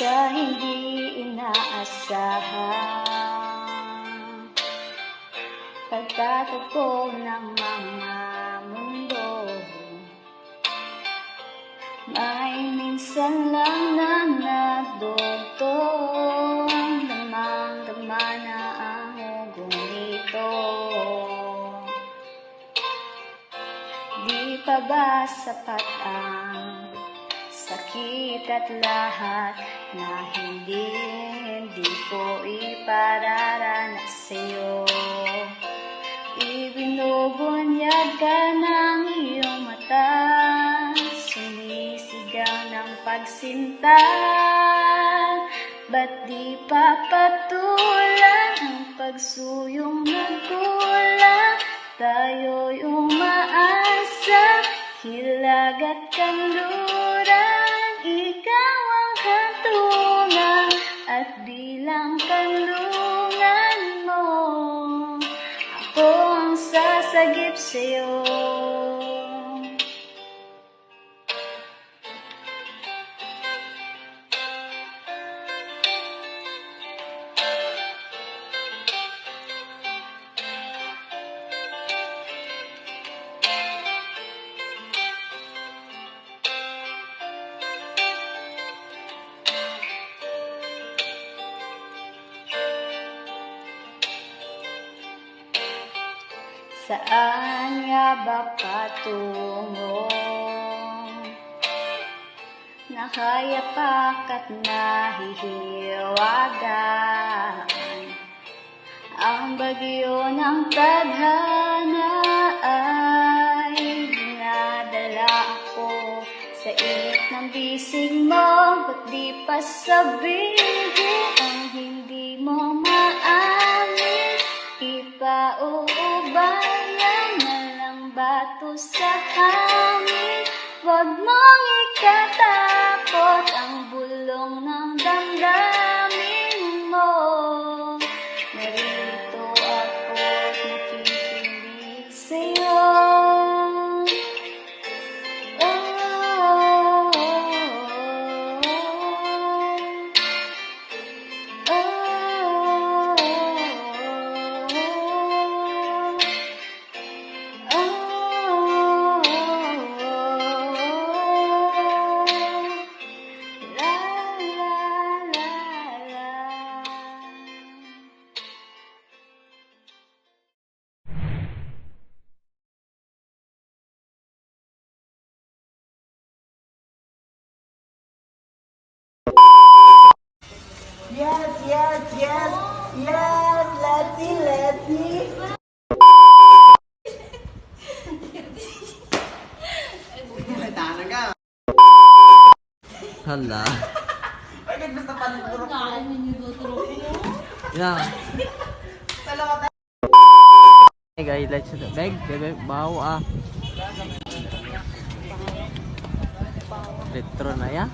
sa hindi inaasahan. Pagtatagpo ng mga mundo, may minsan lang na nadugtong, damang-dama na ang hugong nito. Di pa ba sapat ang sakit at lahat na hindi ko ipararanas sa'yo? Ibinubunyag ka ng iyong mata, sumisigaw ng pagsinta. Ba't di papatulan ang pagsuyong nagkulang? Tayo'y umaasa, hilag at kanluran. Ikaw ang hantungan at bilang kanlungan mo, ako ang sasagip sa'yo. Saan nga ba patungo? Nakayapak at nahihiwagan ang bagyo ng tadhana ay dinadala ako sa init ng bisig mo. Ba't di pa sabihin ang hindi mo maamin? Ipauubayan na lang bato sa hangin. Huwag mong ikatakot ang bulong ng damdamin mo. Narito ako't nakikinig sa'yo. Yes, let's see. Hala. Bakit basta panuturo ko? Yeah. Hey guys, let's beg, bebe, bau ah. Retro na ya.